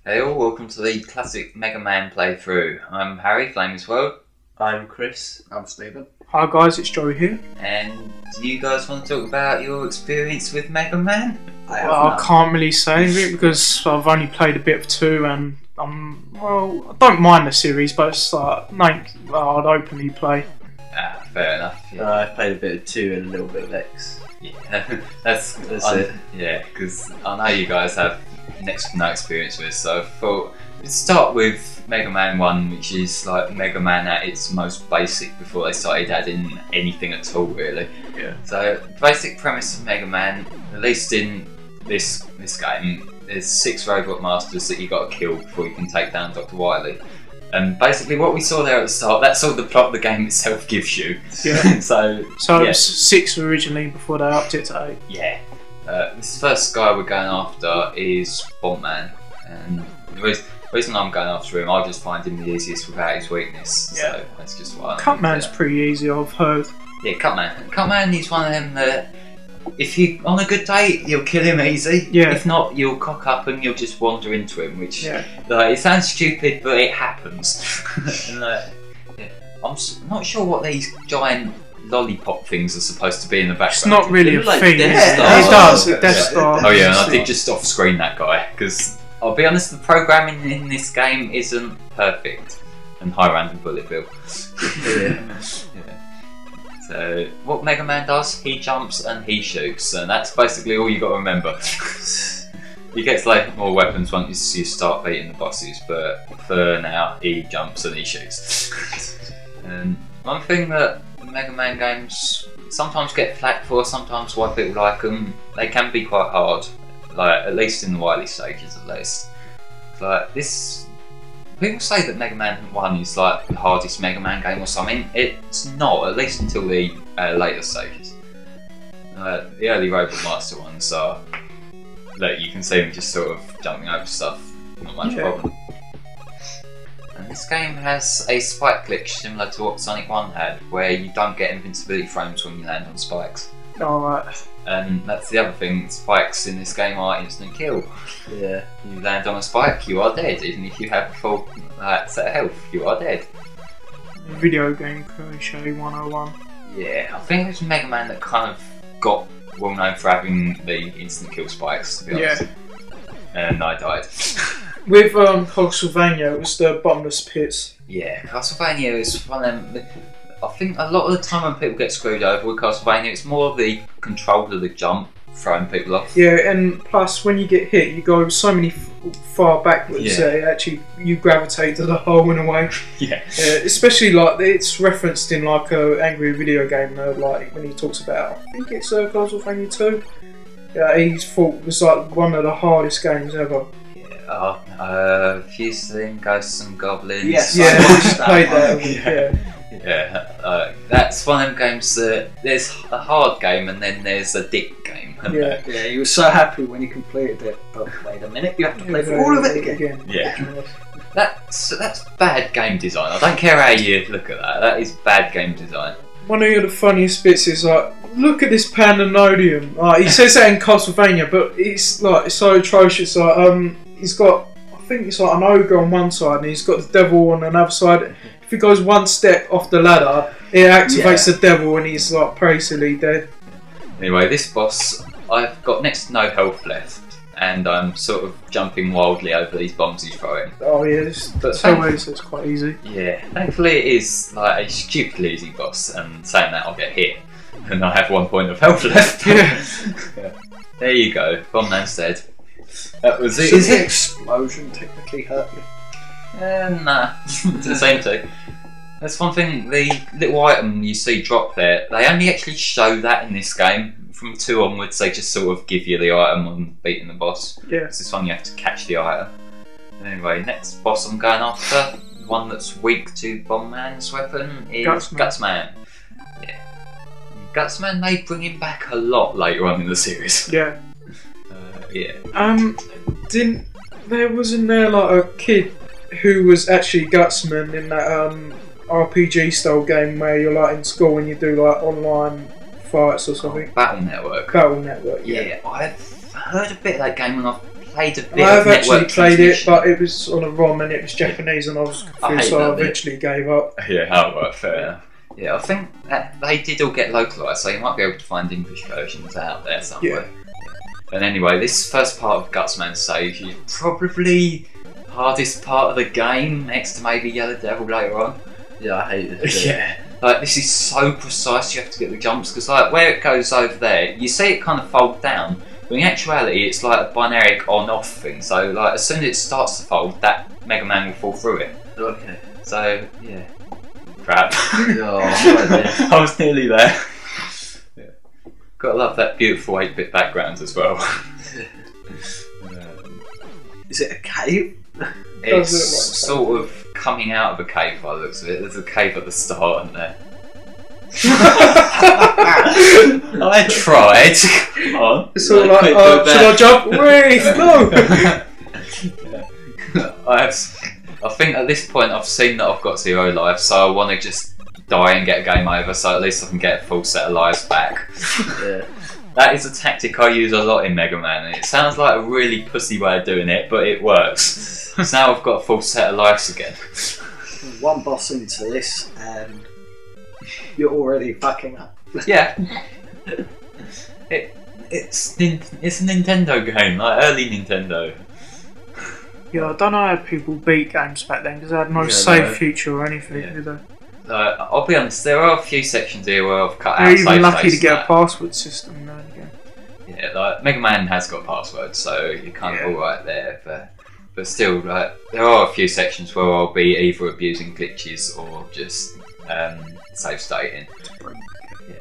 Hey all, welcome to the classic Mega Man playthrough. I'm Harry, Flame as well. I'm Chris. I'm Stephen. Hi guys, it's Joey here. And do you guys want to talk about your experience with Mega Man? I can't really say anything because I've only played a bit of 2 and I don't mind the series, but it's like, I'd openly play. Ah, fair enough. Yeah. I played a bit of 2 and a little bit of X. Yeah, that's it. Yeah, because I know you guys have next to no experience with, so I thought we'd start with Mega Man 1, which is like Mega Man at its most basic before they started adding anything at all, really. Yeah. So, the basic premise of Mega Man, at least in this game, there's 6 robot masters that you got to kill before you can take down Dr. Wily. And basically what we saw there at the start, that's all the plot the game itself gives you. Yeah. so it was 6 originally before they upped it to 8. Yeah. This first guy we're going after is Bomb Man, and the reason I'm going after him, I just find him the easiest without his weakness. Yeah. So that's just why. Cutman's pretty easy, I've heard. Yeah, Cutman is one of them that if you on a good day you'll kill him easy. Yeah. If not, you'll cock up and you'll just wander into him, which yeah. It sounds stupid, but it happens. and, yeah. I'm not sure what these giant lollipop things are supposed to be in the background. It's not really a thing. Death It Stars. does, Death Star. Oh yeah, and I did just off screen that guy because I'll be honest, the programming in this game isn't perfect. And high random bullet bill. Yeah. So what Mega Man does, he jumps and he shoots, and that's basically all you got to remember. He gets like more weapons once you start beating the bosses, but for now he jumps and he shoots. And one thing that Mega Man games sometimes get flack for, sometimes why people like them, they can be quite hard. Like at least in the Wily stages, at least. Like this. People say that Mega Man 1 is like the hardest Mega Man game or something. It's not, at least until the later stages. The early Robot Master ones are, look, you can see them just sort of jumping over stuff, not much problem. And this game has a spike glitch similar to what Sonic 1 had, where you don't get invincibility frames when you land on spikes. Alright. And that's the other thing, spikes in this game are instant kill. Yeah. You land on a spike, you are dead. Even if you have a full set of health, you are dead. Video game cliche 101. Yeah, I think it was Mega Man that kind of got well known for having the instant kill spikes, to be honest. Yeah. And I died. With Castlevania, it was the bottomless pits. Yeah, Castlevania is one of them. I think a lot of the time when people get screwed over with Castlevania, it's more the control of the jump throwing people off. Yeah, and plus when you get hit, you go so many far backwards that it actually you gravitate to the hole in a way. Yeah. Especially like it's referenced in like a Angry Video Game Nerd, like when he talks about, I think it's Castlevania 2. Yeah, he's thought it was like one of the hardest games ever. Fusing Ghosts and Goblins. Yes, yeah, I played that. Yeah, that's one of them games that there's a hard game and then there's a dick game. Yeah. Yeah, you were so happy when you completed it, but wait a minute, you have to play for all of it again. Yeah. That's bad game design. I don't care how you look at that. That is bad game design. One of the funniest bits is like, look at this pandemonium. Like, he says that in Castlevania, but it's like it's so atrocious. Like, he's got, I think it's like an ogre on one side, and he's got the devil on another side. If he goes one step off the ladder, it activates the devil, and he's like basically dead. Anyway, this boss, I've got next to no health left, and I'm sort of jumping wildly over these bombs he's throwing. Oh yeah, that's always it's quite easy. Yeah, thankfully it is like a stupidly easy boss, and saying that I'll get hit, and I have 1 point of health left. Yeah. There you go, Bomb Man's dead. That was it. Does the explosion technically hurt you? Nah, it's the same thing. That's one thing, the little item you see drop there, they only actually show that in this game. From 2 onwards, they just sort of give you the item on beating the boss. Yeah. This one you have to catch the item. Anyway, next boss I'm going after, the one that's weak to Bomb Man's weapon, is Gutsman. Yeah. Gutsman, they bring him back a lot later on in the series. Yeah. Yeah. Wasn't there like a kid who was actually Gutsman in that RPG style game where you're like in school and you do like online fights or something? Battle Network. Battle Network. Yeah, I've heard a bit of that game and I've played a bit I have of actually network played it, transmission. but it was on a ROM and it was Japanese, and I was I confused, hate so I that bit. eventually gave up. Yeah, right, fair enough. Yeah, I think that they did all get localised, so you might be able to find English versions out there somewhere. Yeah. And anyway, this first part of Gutsman stage is probably hardest part of the game, next to maybe Yellow Devil later on. Yeah, I hate this. Yeah. Like, this is so precise, you have to get the jumps, because like where it goes over there, you see it kind of fold down, but in actuality it's like a binary on-off thing, so like as soon as it starts to fold, that Mega Man will fall through it. Okay. So, yeah. Crap. Oh, right there. I was nearly there. Yeah. Gotta love that beautiful 8-bit background as well. Is it a cave? It's Does look like a sort of coming out of a cave by the looks of it. There's a cave at the start, isn't there? I tried. Come on. It's all Like, like, quick, go should I jump? Wait, no! I think at this point I've seen that I've got 0 lives, so I want to just die and get a game over, so at least I can get a full set of lives back. Yeah. That is a tactic I use a lot in Mega Man, and it sounds like a really pussy way of doing it, but it works. So now I've got a full set of lives again. One boss into this, and you're already fucking up. Yeah. It's a Nintendo game, like early Nintendo. Yeah, I don't know how people beat games back then, because they had no Yeah, save no. feature or anything, Yeah. did they? I'll be honest, there are a few sections here where I've cut out They're save even lucky states to get and a password system now and again. that. Yeah, like Mega Man has got passwords, so you're kind of Yeah. alright there, but still, like, there are a few sections where I'll be either abusing glitches or just save stating. Yeah.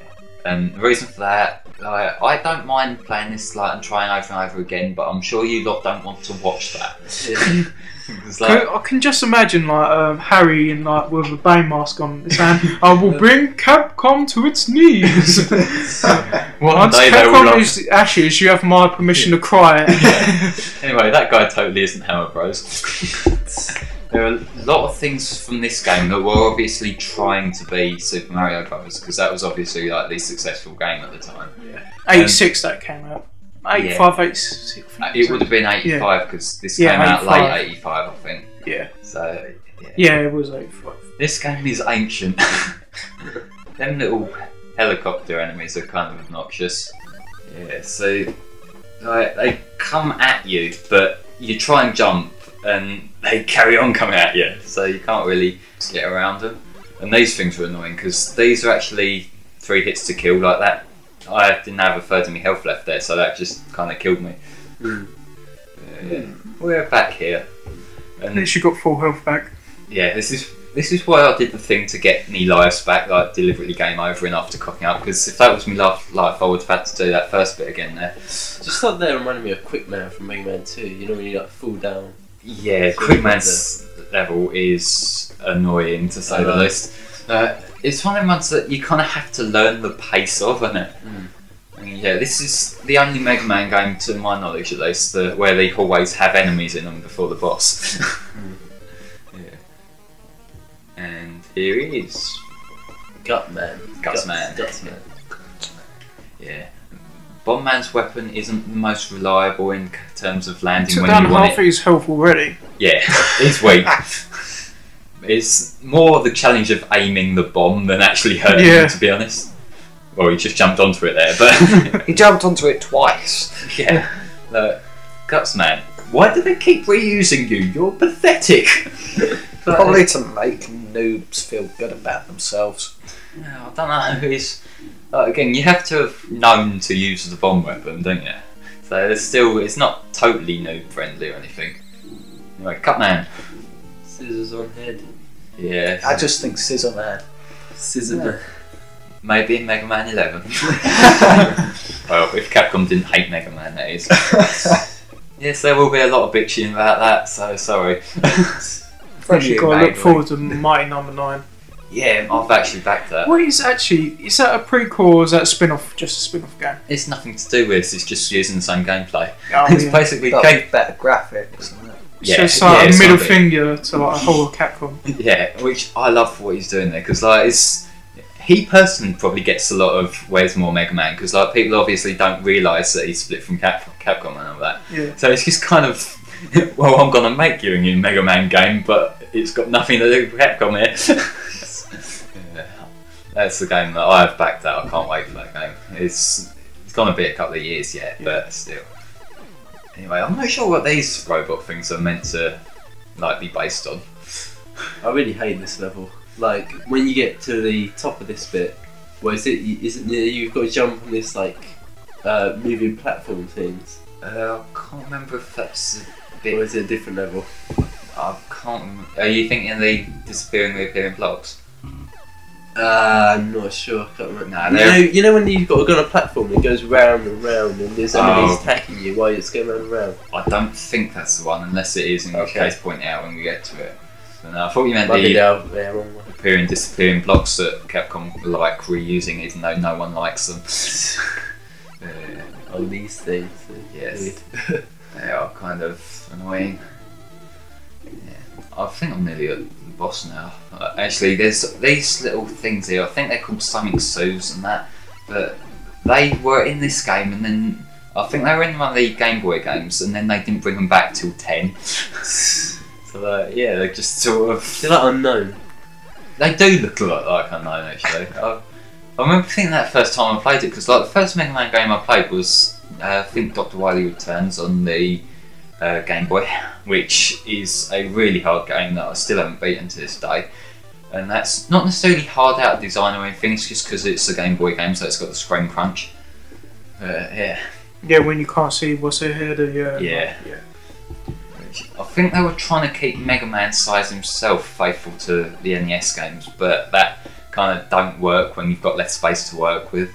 And the reason for that, like, I don't mind playing this like and trying over and over again, but I'm sure you lot don't want to watch that. Yeah. It's like, I can just imagine like Harry in like with a Bane mask on his hand. I will bring Capcom to its knees. one Once day they will Capcom like- is ashes, you have my permission to cry. Anyway, that guy totally isn't Hammer Bros. There are a lot of things from this game that were obviously trying to be Super Mario Brothers, because that was obviously like the successful game at the time. 86 that came out. 85, 86. I think It so. would have been 85 because this Yeah, came out 85. late 85, I think. Yeah. So, Yeah, it was 85. this game is ancient. Them little helicopter enemies are kind of obnoxious. Yeah, so like, they come at you, but you try and jump, and they carry on coming at you, so you can't really get around them. And these things are annoying because these are actually 3 hits to kill like that. I didn't have a third of my health left there, so that just kind of killed me. Yeah. We're back here, At and least you got full health back. yeah, this is why I did the thing to get me lives back, like deliberately game over and after cocking up. Because if that was me life, I would have had to do that first bit again there. Just like that reminded me of Quick Man from Mega Man 2. You know when you like fall down. Yeah, Quickman's level is annoying to say the least. It's one of the ones that you kind of have to learn the pace of, isn't it? I mean, yeah, this is the only Mega Man game, to my knowledge at least, where they always have enemies in them before the boss. Yeah. And here he is. Gutman. Gutsman. Yeah. Bomb Man's weapon isn't the most reliable in terms of landing Took when down you want half it. of his health already. Yeah, it's weak. It's more the challenge of aiming the bomb than actually hurting Yeah. him, to be honest. Well, he just jumped onto it there, but He jumped onto it twice. yeah. Gutsman, why do they keep reusing you? You're pathetic. But, Probably to make noobs feel good about themselves. I don't know. It's again, you have to have known to use the bomb weapon, don't you? So it's not totally noob friendly or anything. Anyway, Cutman. Scissors on head. Yeah. I just think Scissor Man. Scissor Man. Maybe in Mega Man 11. Well, if Capcom didn't hate Mega Man, that is. Yes, there will be a lot of bitching about that, so sorry. Actually, got to look forward to Mighty Number 9. Yeah, I've actually backed that. What is that a prequel or is that a spin-off? Just a spin-off game? It's nothing to do with this, it's just using the same gameplay. Oh, It's yeah. basically Got better graphics, isn't it? It's just like it's a middle gotta be. finger to like a whole of Capcom. Yeah, which I love what he's doing there, because like he personally probably gets a lot of where's more Mega Man, because like people obviously don't realise that he's split from Capcom and all that. Yeah. So it's just kind of, well, I'm gonna make you a new Mega Man game, but it's got nothing to do with Capcom here. Yeah. That's the game that I've backed out. I can't wait for that game. It's gonna be a couple of years yet, but still. Anyway, I'm not sure what these robot things are meant to like be based on. I really hate this level. Like when you get to the top of this bit, where is it? You've got to jump on this like moving platform things. I can't remember if that's a bit. Or is it a different level? I can't. Are you thinking the disappearing, reappearing blocks? I'm not sure. I can't remember. Nah, you know when you've got to go on a platform, it goes round and round, and there's enemies Oh. attacking you while it's going round and round. I don't think that's the one, unless it is, in which Okay. case point it out when we get to it. But no, I thought you meant Might be the down there, wrong one. appearing, disappearing blocks that Capcom like reusing, even though no one likes them. On these things. Yes. Weird. They are kind of annoying. Yeah. I think I'm nearly at the boss now. Actually, there's these little things here. I think they're called something Sues and that, but they were in this game, and then I think they were in one of the Game Boy games, and then they didn't bring them back till 10. So yeah, they're just sort of. They're like unknown. They do look a lot like Unknown, actually. I remember thinking that first time I played it, because like the first Mega Man game I played was I think Dr. Wily Returns on the Game Boy, which is a really hard game that I still haven't beaten to this day. And that's not necessarily hard out of design or anything, it's just because it's a Game Boy game, so it's got the screen crunch. Yeah. Yeah, when you can't see what's ahead of you. Yeah. I think they were trying to keep Mega Man size himself faithful to the NES games, but that kind of don't work when you've got less space to work with.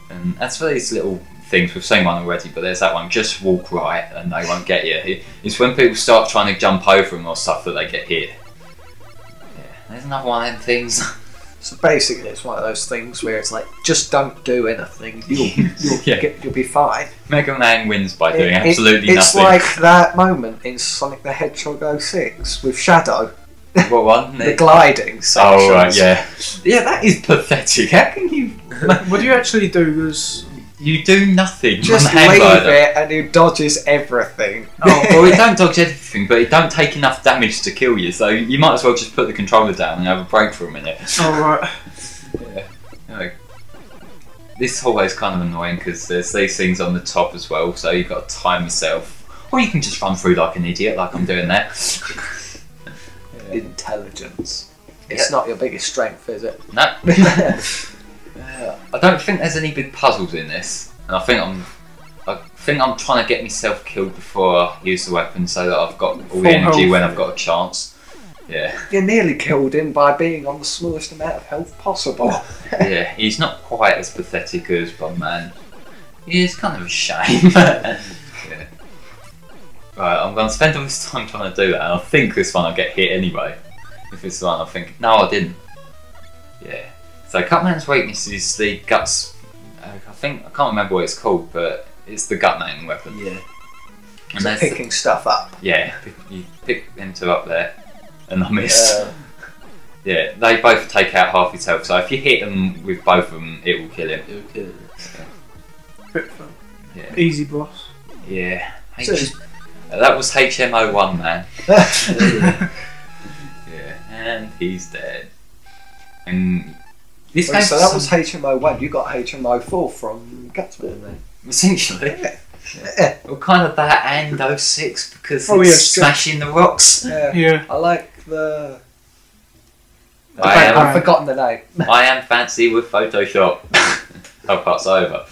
And that's for these little things. We've seen one already, but there's that one. Just walk right, and they won't get you. It's when people start trying to jump over them or stuff that they get hit. Yeah, there's another one of them things. So basically, it's one of those things where it's like, just don't do anything. You'll be fine. Mega Man wins by doing absolutely it's nothing. like that moment in Sonic the Hedgehog 06 with Shadow, What one? the gliding sections. Oh right, yeah. Yeah, that is pathetic. How can you? What do you actually do? Is You do nothing. Just on the hand leave glider. it and he dodges everything. Oh, well, it don't dodge everything, but it don't take enough damage to kill you, so you might as well just put the controller down and have a break for a minute. oh right. Yeah. Anyway, this hallway is kind of annoying because there's these things on the top as well, so you've got to time yourself. Or you can just run through like an idiot, like I'm doing there. Intelligence. It's not your biggest strength, is it? No. I don't think there's any big puzzles in this, and I think I'm trying to get myself killed before I use the weapon, so that I've got all Full the energy health. when I've got a chance. Yeah, You nearly killed him by being on the smallest amount of health possible. yeah. He's not quite as pathetic as Bugman. He is kind of a shame. Yeah. Right, I'm going to spend all this time trying to do that, and I think this one I'll get hit anyway. If it's the one I think, no, I didn't. Yeah. So Cutman's weakness is the guts. I can't remember what it's called, but it's the Gutman weapon. Yeah. And So that's picking stuff up. yeah, you pick them two up there, and I missed. Yeah, they both take out half his health. So if you hit them with both of them, it will kill him. It would kill it. Bit fun. Yeah. Easy boss. Yeah. So- That was HMO1, man. Yeah. Yeah, and he's dead. And this Wait, game, so that was HMO1. You got HMO4 from Gutsman then. essentially. Yeah. Well, kind of that and 06 because Oh, it's yeah, sure. smashing the rocks. Yeah. Yeah. I like the. I I've forgotten the name. am fancy with Photoshop. Oh, part's over.